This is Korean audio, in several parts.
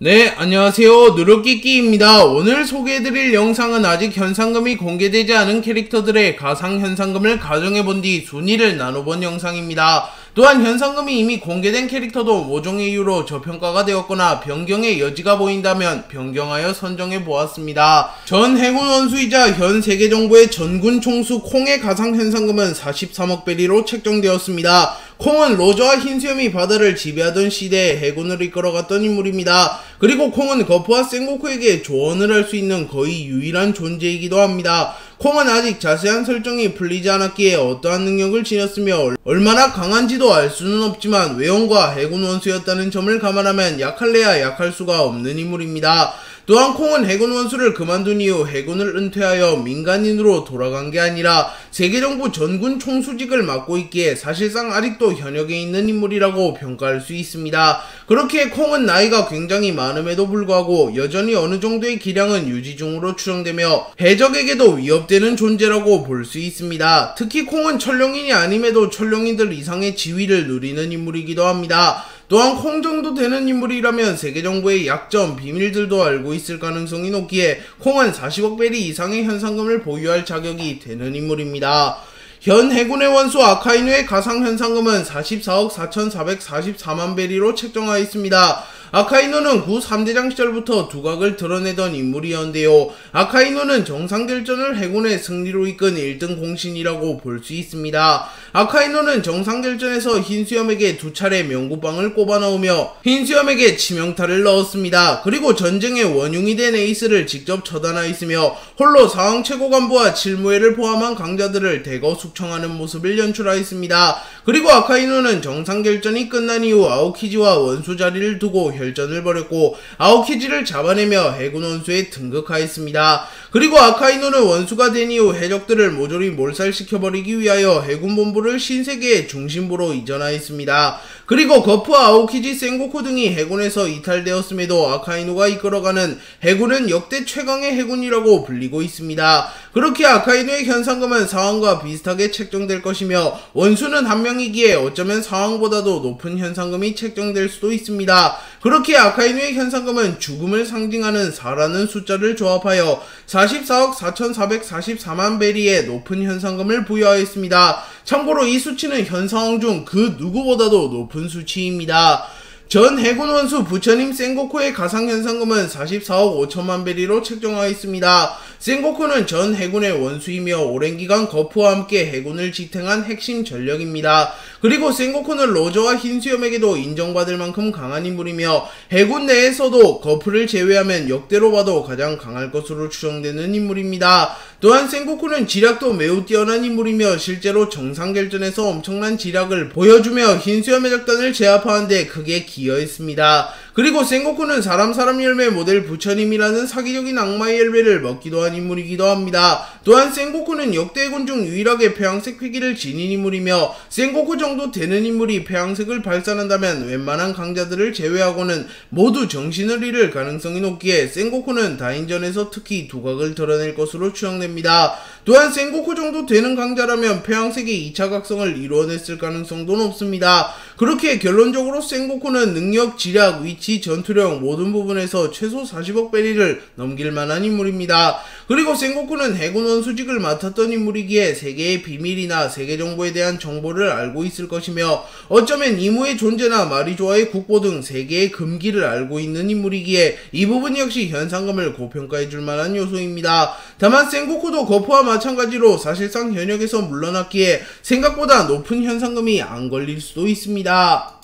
네, 안녕하세요. 누르끼끼입니다. 오늘 소개해드릴 영상은 아직 현상금이 공개되지 않은 캐릭터들의 가상 현상금을 가정해본 뒤 순위를 나눠본 영상입니다. 또한 현상금이 이미 공개된 캐릭터도 모종의 이유로 저평가가 되었거나 변경의 여지가 보인다면 변경하여 선정해보았습니다. 전 해군 원수이자 현 세계정부의 전군 총수 콩의 가상 현상금은 43억 베리로 책정되었습니다. 콩은 로저와 흰수염이 바다를 지배하던 시대에 해군을 이끌어갔던 인물입니다. 그리고 콩은 거프와 센고쿠에게 조언을 할 수 있는 거의 유일한 존재이기도 합니다. 콩은 아직 자세한 설정이 풀리지 않았기에 어떠한 능력을 지녔으며 얼마나 강한지도 알 수는 없지만 외원과 해군 원수였다는 점을 감안하면 약할래야 약할 수가 없는 인물입니다. 또한 콩은 해군 원수를 그만둔 이후 해군을 은퇴하여 민간인으로 돌아간 게 아니라 세계정부 전군 총수직을 맡고 있기에 사실상 아직도 현역에 있는 인물이라고 평가할 수 있습니다. 그렇기에 콩은 나이가 굉장히 많음에도 불구하고 여전히 어느 정도의 기량은 유지 중으로 추정되며 해적에게도 위협되는 존재라고 볼 수 있습니다. 특히 콩은 천룡인이 아님에도 천룡인들 이상의 지위를 누리는 인물이기도 합니다. 또한 콩 정도 되는 인물이라면 세계정부의 약점, 비밀들도 알고 있을 가능성이 높기에 콩은 40억 베리 이상의 현상금을 보유할 자격이 되는 인물입니다. 현 해군의 원수 아카이누의 가상 현상금은 44억 4,444만 베리로 책정하였습니다. 아카이누는 구 3대장 시절부터 두각을 드러내던 인물이었는데요. 아카이누는 정상결전을 해군의 승리로 이끈 1등 공신이라고 볼 수 있습니다. 아카이누는 정상결전에서 흰수염에게 2차례 명구빵을 꼽아 넣으며 흰수염에게 치명타를 넣었습니다. 그리고 전쟁의 원흉이 된 에이스를 직접 처단하였으며 홀로 상황 최고 간부와 칠무회를 포함한 강자들을 대거 숙청하는 모습을 연출하였습니다. 그리고 아카이누는 정상결전이 끝난 이후 아오키지와 원수 자리를 두고 혈전을 벌였고 아오키지를 잡아내며 해군 원수에 등극하였습니다. 그리고 아카이누는 원수가 된 이후 해적들을 모조리 몰살시켜버리기 위하여 해군 본부를 신세계의 중심부로 이전하였습니다. 그리고 거프와 아오키지, 센고쿠 등이 해군에서 이탈되었음에도 아카이누가 이끌어가는 해군은 역대 최강의 해군이라고 불리고 있습니다. 그렇게 아카이누의 현상금은 상황과 비슷하게 책정될 것이며 원수는 한 명이기에 어쩌면 상황보다도 높은 현상금이 책정될 수도 있습니다. 그렇게 아카이누의 현상금은 죽음을 상징하는 4라는 숫자를 조합하여 44억 4,444만 베리의 높은 현상금을 부여하였습니다. 참고로 이 수치는 현 상황 중 그 누구보다도 높은 수치입니다. 전 해군 원수 부처님 센고쿠의 가상 현상금은 44억 5천만 베리로 책정하였습니다. 센고쿠는 전 해군의 원수이며 오랜 기간 거프와 함께 해군을 지탱한 핵심 전력입니다. 그리고 센고쿠는 로저와 흰수염에게도 인정받을 만큼 강한 인물이며 해군 내에서도 거프를 제외하면 역대로 봐도 가장 강할 것으로 추정되는 인물입니다. 또한 센고쿠는 지략도 매우 뛰어난 인물이며 실제로 정상결전에서 엄청난 지략을 보여주며 흰수염 해적단을 제압하는 데 크게 기여했습니다. 그리고 센고쿠는 사람 열매 모델 부처님이라는 사기적인 악마의 열매를 먹기도 한 인물이기도 합니다. 또한 센고쿠는 역대 해군 중 유일하게 폐왕색 회기를 지닌 인물이며 센고쿠 정도 되는 인물이 폐왕색을 발산한다면 웬만한 강자들을 제외하고는 모두 정신을 잃을 가능성이 높기에 센고쿠는 다인전에서 특히 두각을 드러낼 것으로 추정됩니다. 또한 센고쿠 정도 되는 강자라면 폐왕색이 2차 각성을 이루어냈을 가능성도 높습니다. 그렇게 결론적으로 센고쿠는 능력, 지략, 위치, 전투력 모든 부분에서 최소 40억 베리를 넘길 만한 인물입니다. 그리고 센고쿠는 해군 원수직을 맡았던 인물이기에 세계의 비밀이나 세계 정보에 대한 정보를 알고 있을 것이며 어쩌면 이무의 존재나 마리조아의 국보 등 세계의 금기를 알고 있는 인물이기에 이 부분 역시 현상금을 고평가해줄 만한 요소입니다. 다만 센고쿠도 거프와 마찬가지로 사실상 현역에서 물러났기에 생각보다 높은 현상금이 안 걸릴 수도 있습니다.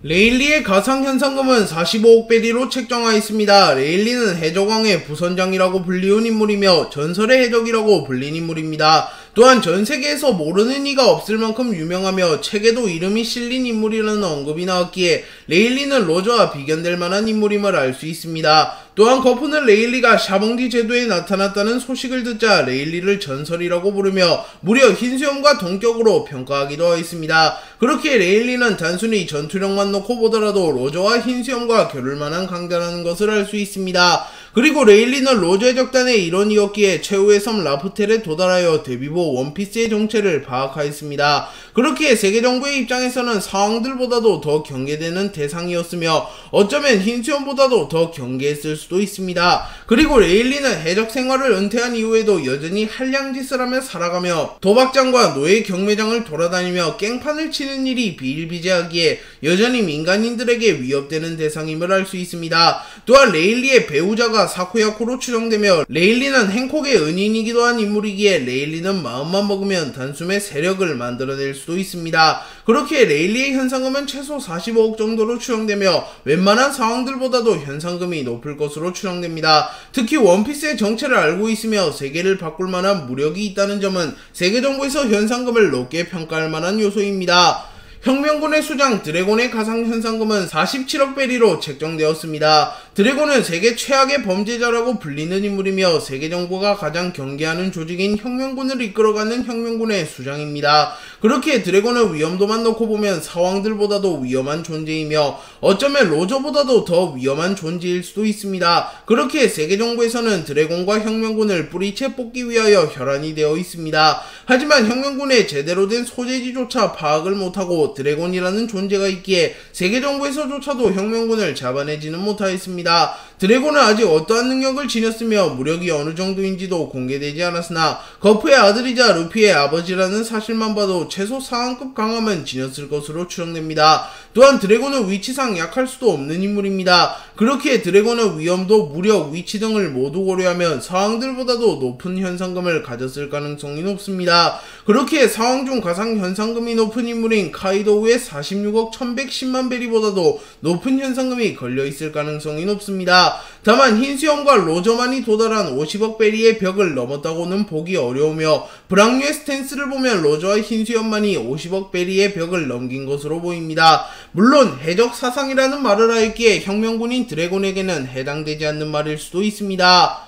레일리의 가상 현상금은 45억 베리로 책정하였습니다. 레일리는 해적왕의 부선장이라고 불리운 인물이며 전설의 해적이라고 불린 인물입니다. 또한 전세계에서 모르는 이가 없을 만큼 유명하며 책에도 이름이 실린 인물이라는 언급이 나왔기에 레일리는 로저와 비견될 만한 인물임을 알 수 있습니다. 또한 거프는 레일리가 샤봉디 제도에 나타났다는 소식을 듣자 레일리를 전설이라고 부르며 무려 흰수염과 동격으로 평가하기도 하였습니다. 그렇게 레일리는 단순히 전투력만 놓고 보더라도 로저와 흰수염과 겨룰 만한 강자라는 것을 알 수 있습니다. 그리고 레일리는 로저의 적단의 일원이었기에 최후의 섬 라프텔에 도달하여 데뷔보 원피스의 정체를 파악하였습니다. 그렇기에 세계 정부의 입장에서는 사왕들보다도 더 경계되는 대상이었으며 어쩌면 흰수염보다도 더 경계했을 수도 있습니다. 그리고 레일리는 해적 생활을 은퇴한 이후에도 여전히 한량짓을 하며 살아가며 도박장과 노예 경매장을 돌아다니며 깽판을 치는 일이 비일비재하기에 여전히 민간인들에게 위협되는 대상임을 알 수 있습니다. 또한 레일리의 배우자가 사쿠야코로 추정되며 레일리는 행콕의 은인이기도 한 인물이기에 레일리는 마음만 먹으면 단숨에 세력을 만들어낼 수도 있습니다. 그렇게 레일리의 현상금은 최소 45억 정도로 추정되며 웬만한 사왕들보다도 현상금이 높을 것으로 추정됩니다. 특히 원피스의 정체를 알고 있으며 세계를 바꿀 만한 무력이 있다는 점은 세계 정부에서 현상금을 높게 평가할 만한 요소입니다. 혁명군의 수장 드래곤의 가상 현상금은 47억 베리로 책정되었습니다. 드래곤은 세계 최악의 범죄자라고 불리는 인물이며 세계 정부가 가장 경계하는 조직인 혁명군을 이끌어가는 혁명군의 수장입니다. 그렇게 드래곤의 위험도만 놓고 보면 사왕들보다도 위험한 존재이며 어쩌면 로저보다도 더 위험한 존재일 수도 있습니다. 그렇게 세계 정부에서는 드래곤과 혁명군을 뿌리채 뽑기 위하여 혈안이 되어 있습니다. 하지만 혁명군의 제대로 된 소재지조차 파악을 못하고 드래곤이라는 존재가 있기에 세계 정부에서조차도 혁명군을 잡아내지는 못하였습니다. 드래곤은 아직 어떠한 능력을 지녔으며 무력이 어느 정도인지도 공개되지 않았으나 거프의 아들이자 루피의 아버지라는 사실만 봐도 최소 상한급 강함은 지녔을 것으로 추정됩니다. 또한 드래곤은 위치상 약할 수도 없는 인물입니다. 그렇기에 드래곤은 위험도, 무력, 위치 등을 모두 고려하면 사왕들보다도 높은 현상금을 가졌을 가능성이 높습니다. 그렇기에 사왕 중 가상 현상금이 높은 인물인 카이도우의 46억 1110만 베리보다도 높은 현상금이 걸려있을 가능성이 높습니다. 다만 흰수염과 로저만이 도달한 50억 베리의 벽을 넘었다고는 보기 어려우며 브랑류의 스탠스를 보면 로저와 흰수염만이 50억 베리의 벽을 넘긴 것으로 보입니다. 물론 해적 사상이라는 말을 하였기에 혁명군인 드래곤에게는 해당되지 않는 말일 수도 있습니다.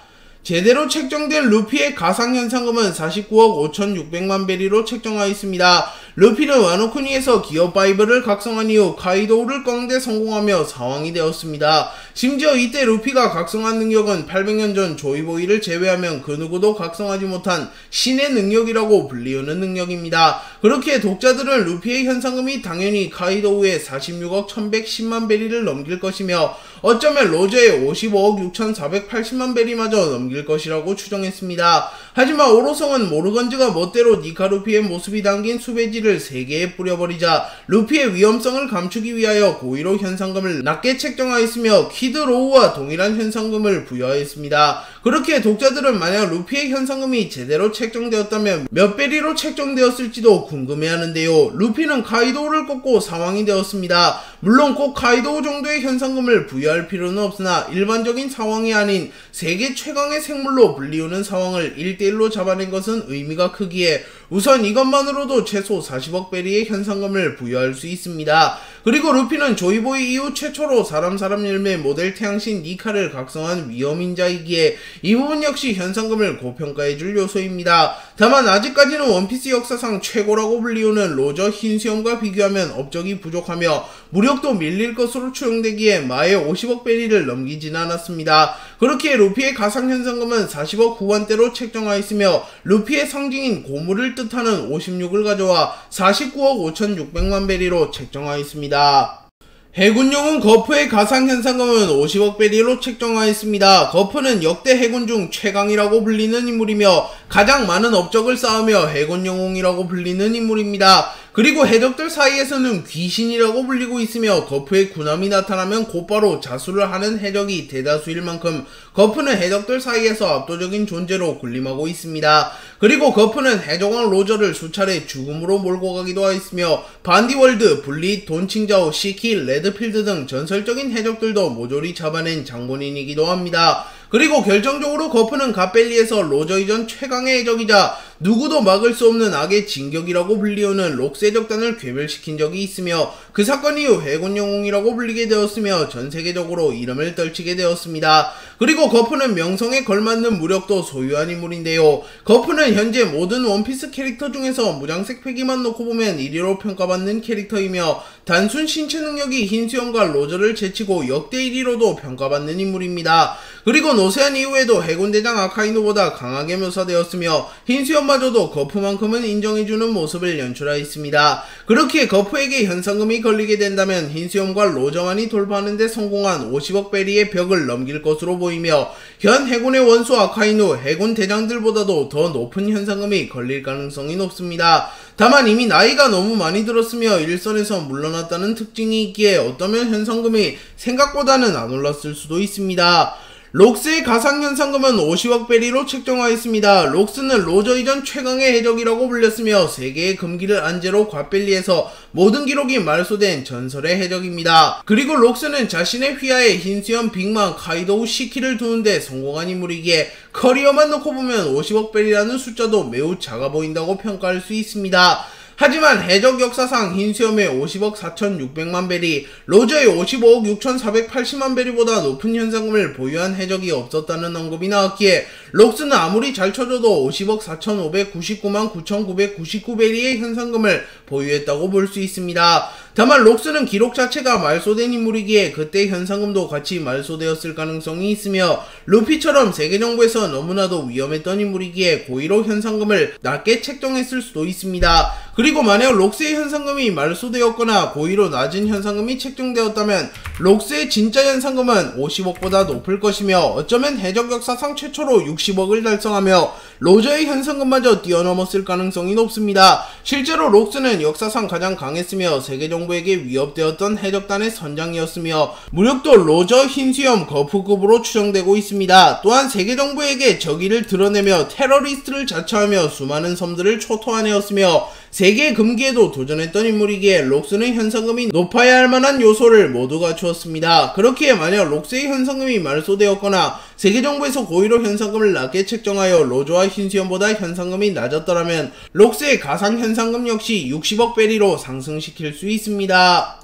제대로 책정된 루피의 가상 현상금은 49억 5600만 베리로 책정하였습니다. 루피는 와노쿠니에서 기어5를 각성한 이후 카이도우를 꺾는데 성공하며 사왕이 되었습니다. 심지어 이때 루피가 각성한 능력은 800년 전 조이보이를 제외하면 그 누구도 각성하지 못한 신의 능력이라고 불리우는 능력입니다. 그렇게 독자들은 루피의 현상금이 당연히 카이도우의 46억 1110만 베리를 넘길 것이며 어쩌면 로저의 55억 6480만 베리마저 넘길 것이라고 추정했습니다. 하지만 오로성은 모르건즈가 멋대로 니카루피의 모습이 담긴 수배지를 3개에 뿌려버리자 루피의 위험성을 감추기 위하여 고의로 현상금을 낮게 책정하였으며 키드로우와 동일한 현상금을 부여하였습니다. 그렇게 독자들은 만약 루피의 현상금이 제대로 책정되었다면 몇 베리로 책정되었을지도 궁금해하는데요. 루피는 카이도우를 꺾고 사왕이 되었습니다. 물론 꼭 카이도우 정도의 현상금을 부여할 필요는 없으나 일반적인 사왕이 아닌 세계 최강의 생물로 불리우는 사왕을 1대1로 잡아낸 것은 의미가 크기에 우선 이것만으로도 최소 40억 베리의 현상금을 부여할 수 있습니다. 그리고 루피는 조이보이 이후 최초로 사람 열매 모델 태양신 니카를 각성한 위험인자이기에 이 부분 역시 현상금을 고평가해줄 요소입니다. 다만 아직까지는 원피스 역사상 최고라고 불리우는 로저 흰수염과 비교하면 업적이 부족하며 무력도 밀릴 것으로 추정되기에 마의 50억 베리를 넘기지는 않았습니다. 그렇기에 루피의 가상 현상금은 40억 후반대로 책정하였으며 루피의 상징인 고물을 뜻하는 56을 가져와 49억 5600만 베리로 책정하였습니다. 해군용은 거프의 가상 현상금은 50억 베리로 책정하였습니다. 거프는 역대 해군 중 최강이라고 불리는 인물이며 가장 많은 업적을 쌓으며 해군 영웅이라고 불리는 인물입니다. 그리고 해적들 사이에서는 귀신이라고 불리고 있으며 거프의 군함이 나타나면 곧바로 자수를 하는 해적이 대다수일 만큼 거프는 해적들 사이에서 압도적인 존재로 군림하고 있습니다. 그리고 거프는 해적왕 로저를 수차례 죽음으로 몰고 가기도 하였으며 반디월드, 블릿, 돈칭자오, 시키, 레드필드 등 전설적인 해적들도 모조리 잡아낸 장본인이기도 합니다. 그리고 결정적으로 거프는 갓벨리에서 로저 이전 최강의 해적이자 누구도 막을 수 없는 악의 진격이라고 불리우는 록세 적단을 괴멸시킨 적이 있으며 그 사건 이후 해군 영웅이라고 불리게 되었으며 전세계적으로 이름을 떨치게 되었습니다. 그리고 거프는 명성에 걸맞는 무력도 소유한 인물인데요. 거프는 현재 모든 원피스 캐릭터 중에서 무장색 패기만 놓고 보면 1위로 평가받는 캐릭터이며 단순 신체 능력이 흰수염과 로저를 제치고 역대 1위로도 평가받는 인물입니다. 그리고 노세한 이후에도 해군대장 아카이누보다 강하게 묘사되었으며 흰수염마저도 거푸만큼은 인정해주는 모습을 연출하였습니다. 그렇기에 거푸에게 현상금이 걸리게 된다면 흰수염과 로저만이 돌파하는 데 성공한 50억 베리의 벽을 넘길 것으로 보이며 현 해군의 원수 아카이누 해군 대장들보다도 더 높은 현상금이 걸릴 가능성이 높습니다. 다만 이미 나이가 너무 많이 들었으며 일선에서 물러났다는 특징이 있기에 어쩌면 현상금이 생각보다는 안 올랐을 수도 있습니다. 록스의 가상현상금은 50억 베리로 책정하였습니다. 록스는 로저 이전 최강의 해적이라고 불렸으며 세계의 금기를 안제로 꽈벨리에서 모든 기록이 말소된 전설의 해적입니다. 그리고 록스는 자신의 휘하에 흰수염 빅맘 카이도우 시키를 두는데 성공한 인물이기에 커리어만 놓고 보면 50억 베리라는 숫자도 매우 작아 보인다고 평가할 수 있습니다. 하지만 해적 역사상 흰수염의 50억 4,600만 베리, 로저의 55억 6,480만 베리보다 높은 현상금을 보유한 해적이 없었다는 언급이 나왔기에 록스는 아무리 잘 쳐줘도 50억 4,599만 9,999베리의 현상금을 보유했다고 볼 수 있습니다. 다만 록스는 기록 자체가 말소된 인물이기에 그때 현상금도 같이 말소되었을 가능성이 있으며 루피처럼 세계정부에서 너무나도 위험했던 인물이기에 고의로 현상금을 낮게 책정했을 수도 있습니다. 그리고 만약 록스의 현상금이 말소되었거나 고의로 낮은 현상금이 책정되었다면 록스의 진짜 현상금은 50억보다 높을 것이며 어쩌면 해적 역사상 최초로 60억을 달성하며 로저의 현상금마저 뛰어넘었을 가능성이 높습니다. 실제로 록스는 역사상 가장 강했으며 세계정부에게 위협되었던 해적단의 선장이었으며 무력도 로저, 흰수염, 거푸급으로 추정되고 있습니다. 또한 세계정부에게 적의를 드러내며 테러리스트를 자처하며 수많은 섬들을 초토한 애였으며 세계 금기에도 도전했던 인물이기에 록스는 현상금이 높아야 할 만한 요소를 모두 갖추었습니다. 그렇기에 만약 록스의 현상금이 말소되었거나 세계정부에서 고의로 현상금을 낮게 책정하여 로저와 흰수염보다 현상금이 낮았더라면 록스의 가상 현상금 역시 60억 베리로 상승시킬 수 있습니다.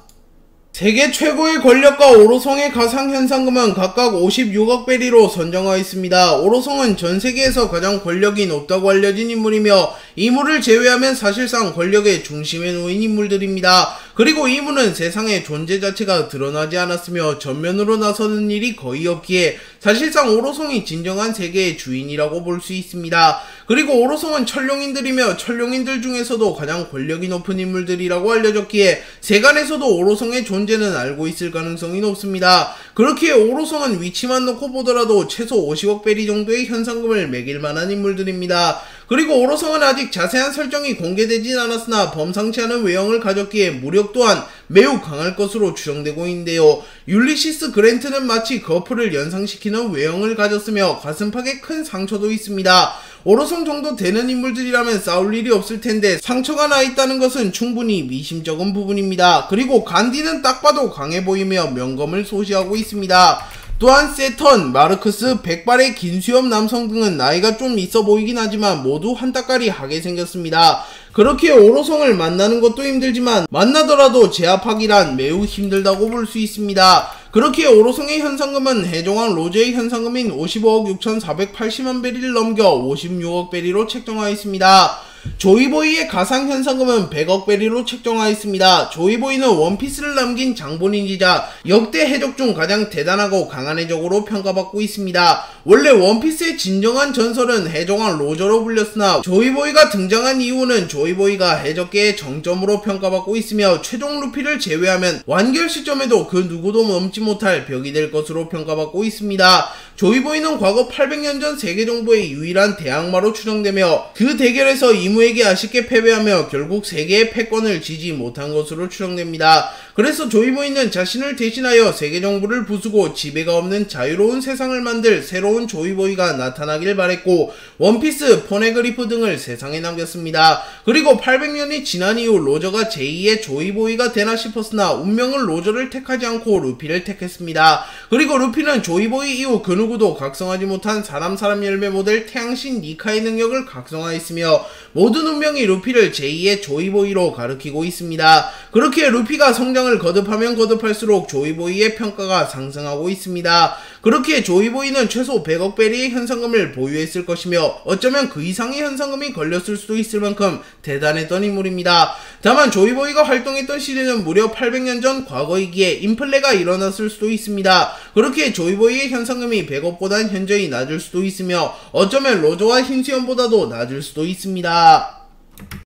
세계 최고의 권력과 오로성의 가상 현상금은 각각 56억 베리로 선정하였습니다. 오로성은 전 세계에서 가장 권력이 높다고 알려진 인물이며 이물을 제외하면 사실상 권력의 중심에 놓인 인물들입니다. 그리고 이물은 세상의 존재 자체가 드러나지 않았으며 전면으로 나서는 일이 거의 없기에 사실상 오로성이 진정한 세계의 주인이라고 볼 수 있습니다. 그리고 오로성은 천룡인들이며 천룡인들 중에서도 가장 권력이 높은 인물들이라고 알려졌기에 세간에서도 오로성의 존재는 알고 있을 가능성이 높습니다. 그렇기에 오로성은 위치만 놓고 보더라도 최소 50억 베리 정도의 현상금을 매길 만한 인물들입니다. 그리고 오로성은 아직 자세한 설정이 공개되진 않았으나 범상치 않은 외형을 가졌기에 무력 또한 매우 강할 것으로 추정되고 있는데요. 율리시스 그랜트는 마치 거푸를 연상시키는 외형을 가졌으며 가슴팍에 큰 상처도 있습니다. 오로성 정도 되는 인물들이라면 싸울 일이 없을 텐데 상처가 나 있다는 것은 충분히 미심쩍은 부분입니다. 그리고 간디는 딱 봐도 강해 보이며 명검을 소지하고 있습니다. 또한 세턴, 마르크스, 백발의 긴 수염 남성 등은 나이가 좀 있어 보이긴 하지만 모두 한따까리 하게 생겼습니다. 그렇기에 오로성을 만나는 것도 힘들지만 만나더라도 제압하기란 매우 힘들다고 볼 수 있습니다. 그렇기에 오로성의 현상금은 해적왕 로제의 현상금인 55억 6,480만 베리를 넘겨 56억 베리로 책정하였습니다. 조이보이의 가상 현상금은 100억 베리로 책정하였습니다. 조이보이는 원피스를 남긴 장본인이자 역대 해적 중 가장 대단하고 강한 해적으로 평가받고 있습니다. 원래 원피스의 진정한 전설은 해적왕 로저로 불렸으나 조이보이가 등장한 이후는 조이보이가 해적계의 정점으로 평가받고 있으며 최종 루피를 제외하면 완결 시점에도 그 누구도 넘지 못할 벽이 될 것으로 평가받고 있습니다. 조이보이는 과거 800년 전 세계정부의 유일한 대항마로 추정되며 그 대결에서 이무에게 아쉽게 패배하며 결국 세계의 패권을 지지 못한 것으로 추정됩니다. 그래서 조이보이는 자신을 대신하여 세계정부를 부수고 지배가 없는 자유로운 세상을 만들 새로운 조이보이가 나타나길 바랬고 원피스, 포네그리프 등을 세상에 남겼습니다. 그리고 800년이 지난 이후 로저가 제2의 조이보이가 되나 싶었으나 운명은 로저를 택하지 않고 루피를 택했습니다. 그리고 루피는 조이보이 이후 그 누구도 각성하지 못한 사람 열매 모델 태양신 니카의 능력을 각성하였으며 모든 운명이 루피를 제2의 조이보이로 가리키고 있습니다. 그렇게 루피가 성장을 거듭하면 거듭할수록 조이보이의 평가가 상승하고 있습니다. 그렇게 조이보이는 최소 100억 베리의 현상금을 보유했을 것이며 어쩌면 그 이상의 현상금이 걸렸을 수도 있을 만큼 대단했던 인물입니다. 다만 조이보이가 활동했던 시대는 무려 800년 전 과거이기에 인플레가 일어났을 수도 있습니다. 그렇게 조이보이의 현상금이 100억보단 현저히 낮을 수도 있으며 어쩌면 로저와 흰수염보다도 낮을 수도 있습니다.